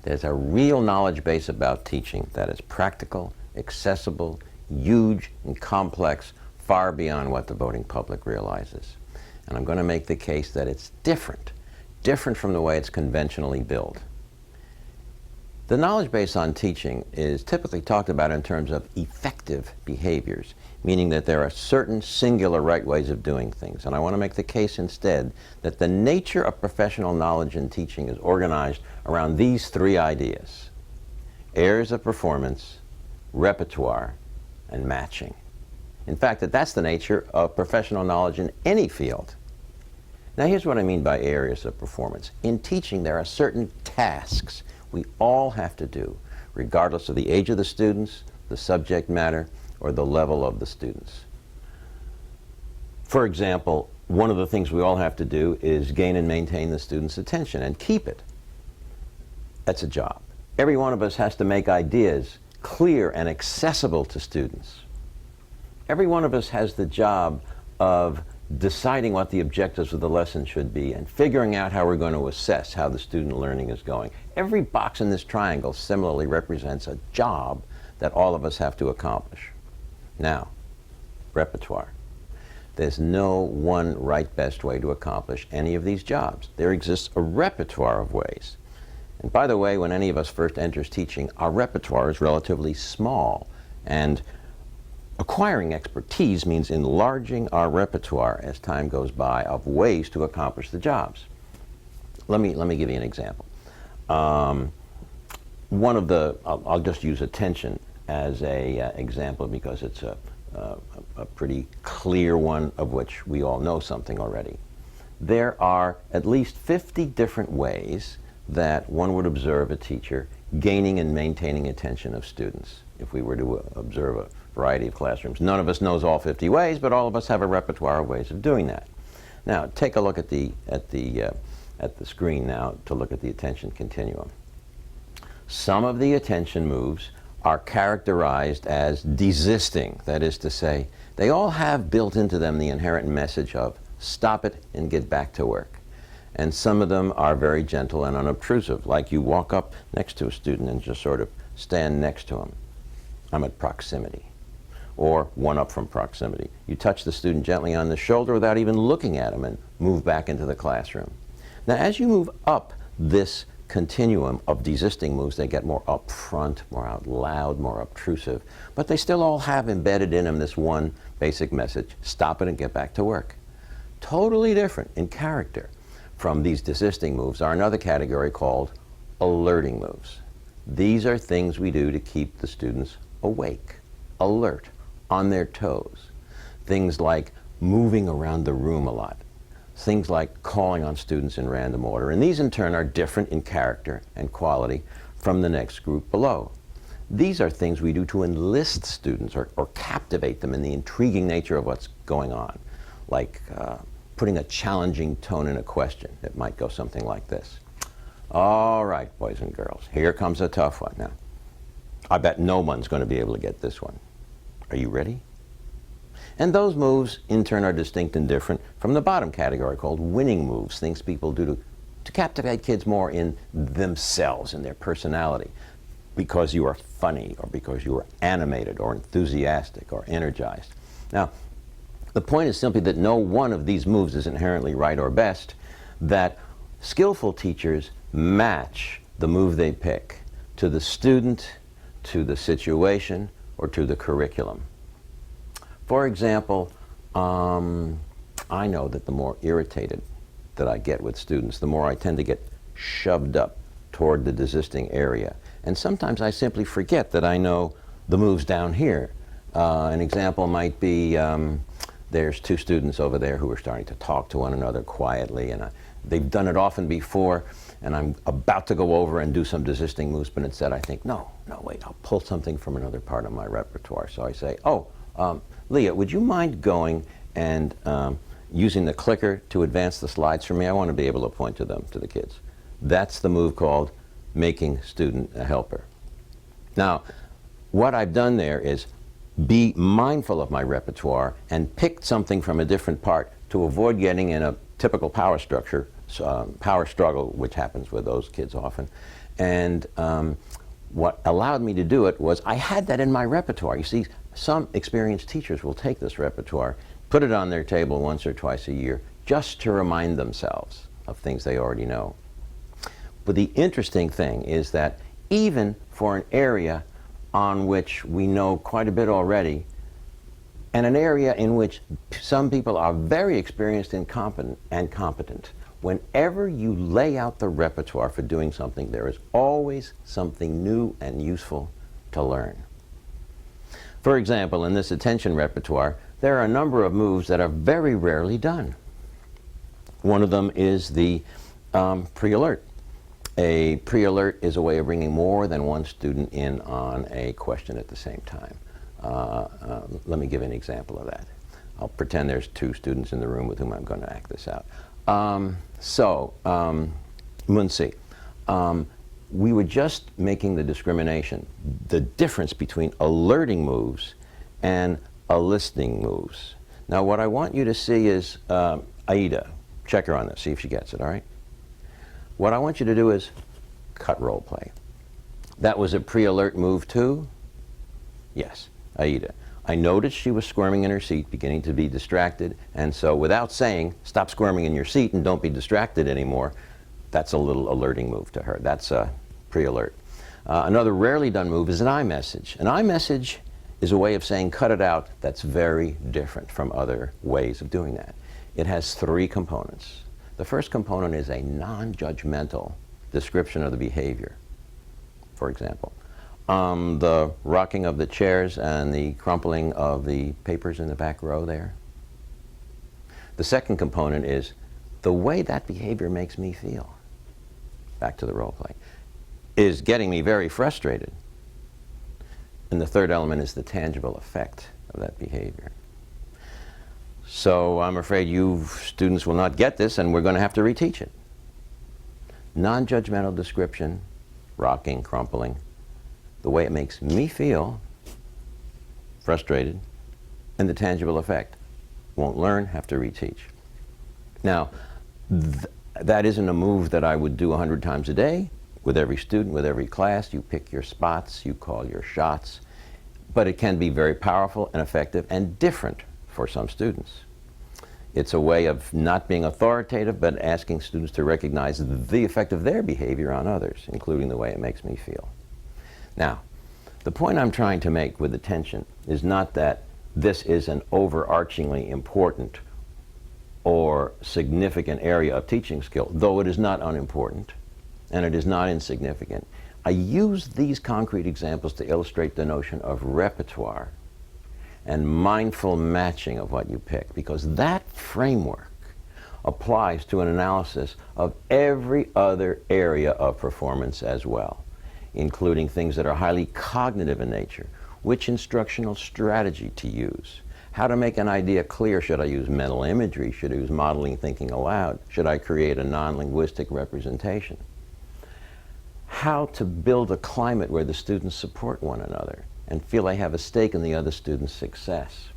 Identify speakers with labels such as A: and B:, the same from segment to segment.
A: There's a real knowledge base about teaching that is practical, accessible, huge, and complex, far beyond what the voting public realizes. And I'm going to make the case that it's different from the way it's conventionally billed. The knowledge base on teaching is typically talked about in terms of effective behaviors, meaning that there are certain singular right ways of doing things. And I want to make the case instead that the nature of professional knowledge in teaching is organized around these three ideas: areas of performance, repertoire, and matching. In fact, that's the nature of professional knowledge in any field. Now, here's what I mean by areas of performance. In teaching, there are certain tasks we all have to do, regardless of the age of the students, the subject matter, or the level of the students. For example, one of the things we all have to do is gain and maintain the student's attention and keep it. That's a job. Every one of us has to make ideas clear and accessible to students. Every one of us has the job of deciding what the objectives of the lesson should be and figuring out how we're going to assess how the student learning is going. Every box in this triangle similarly represents a job that all of us have to accomplish. Now, repertoire. There's no one right best way to accomplish any of these jobs. There exists a repertoire of ways. And by the way, when any of us first enters teaching, our repertoire is relatively small, and acquiring expertise means enlarging our repertoire as time goes by of ways to accomplish the jobs. Let me give you an example. I'll just use attention as a example because it's a pretty clear one of which we all know something already. There are at least 50 different ways that one would observe a teacher gaining and maintaining attention of students if we were to observe a variety of classrooms. None of us knows all 50 ways, but all of us have a repertoire of ways of doing that. Now, take a look at the screen now to look at the attention continuum. Some of the attention moves are characterized as desisting. That is to say, they all have built into them the inherent message of stop it and get back to work. And some of them are very gentle and unobtrusive, like you walk up next to a student and just sort of stand next to him. I'm at proximity. Or one up from proximity. You touch the student gently on the shoulder without even looking at him and move back into the classroom. Now, as you move up this continuum of desisting moves, they get more upfront, more out loud, more obtrusive, but they still all have embedded in them this one basic message: stop it and get back to work. Totally different in character from these desisting moves are another category called alerting moves. These are things we do to keep the students awake, alert, on their toes. Things like moving around the room a lot. Things like calling on students in random order. And these in turn are different in character and quality from the next group below. These are things we do to enlist students or captivate them in the intriguing nature of what's going on. Like putting a challenging tone in a question. It might go something like this. All right, boys and girls, here comes a tough one. Now, I bet no one's going to be able to get this one. Are you ready? And those moves, in turn, are distinct and different from the bottom category called winning moves, things people do to captivate kids more in themselves, in their personality, because you are funny, or because you are animated, or enthusiastic, or energized. Now, the point is simply that no one of these moves is inherently right or best, that skillful teachers match the move they pick to the student, to the situation, or to the curriculum. For example, I know that the more irritated that I get with students, the more I tend to get shoved up toward the desisting area. And sometimes I simply forget that I know the moves down here. An example might be, there's two students over there who are starting to talk to one another quietly, and they've done it often before, and I'm about to go over and do some desisting moves, but instead I think, no, wait, I'll pull something from another part of my repertoire. So I say, Leah, would you mind going and using the clicker to advance the slides for me? I want to be able to point to them to the kids. That's the move called making student a helper. Now, what I've done there is be mindful of my repertoire and pick something from a different part to avoid getting in a typical power structure power struggle, which happens with those kids often. And what allowed me to do it was I had that in my repertoire. You see, some experienced teachers will take this repertoire, put it on their table once or twice a year, just to remind themselves of things they already know. But the interesting thing is that even for an area on which we know quite a bit already, and an area in which some people are very experienced and competent, whenever you lay out the repertoire for doing something, there is always something new and useful to learn. For example, in this attention repertoire, there are a number of moves that are very rarely done. One of them is the pre-alert. A pre-alert is a way of bringing more than one student in on a question at the same time. Let me give an example of that. I'll pretend there's 2 students in the room with whom I'm going to act this out. Munsi, we were just making the discrimination, the difference between alerting moves and listening moves. Now what I want you to see is Aida. Check her on this, see if she gets it, all right? What I want you to do is cut role play. That was a pre-alert move too? Yes, Aida. I noticed she was squirming in her seat, beginning to be distracted, and so without saying, stop squirming in your seat and don't be distracted anymore, that's a little alerting move to her. That's a pre-alert. Another rarely done move is an iMessage. An iMessage is a way of saying cut it out that's very different from other ways of doing that. It has 3 components. The first component is a non-judgmental description of the behavior. For example, the rocking of the chairs and the crumpling of the papers in the back row there. The second component is the way that behavior makes me feel. Back to the role play. Is getting me very frustrated. And the third element is the tangible effect of that behavior. So I'm afraid you students will not get this, and we're going to have to reteach it. Non-judgmental description, rocking, crumpling, the way it makes me feel frustrated, and the tangible effect. Won't learn, have to reteach. Now, that isn't a move that I would do 100 times a day. With every student, with every class, you pick your spots, you call your shots. But it can be very powerful and effective and different for some students. It's a way of not being authoritative, but asking students to recognize the effect of their behavior on others, including the way it makes me feel. Now, the point I'm trying to make with attention is not that this is an overarchingly important or significant area of teaching skill, though it is not unimportant and it is not insignificant. I use these concrete examples to illustrate the notion of repertoire and mindful matching of what you pick, because that framework applies to an analysis of every other area of performance as well, including things that are highly cognitive in nature. Which instructional strategy to use? How to make an idea clear? Should I use mental imagery? Should I use modeling thinking aloud? Should I create a non-linguistic representation? How to build a climate where the students support one another and feel they have a stake in the other student's success.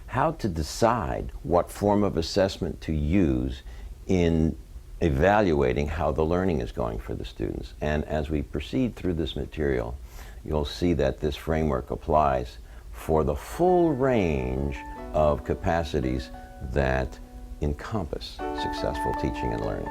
A: How to decide what form of assessment to use in evaluating how the learning is going for the students. And as we proceed through this material, you'll see that this framework applies for the full range of capacities that encompass successful teaching and learning.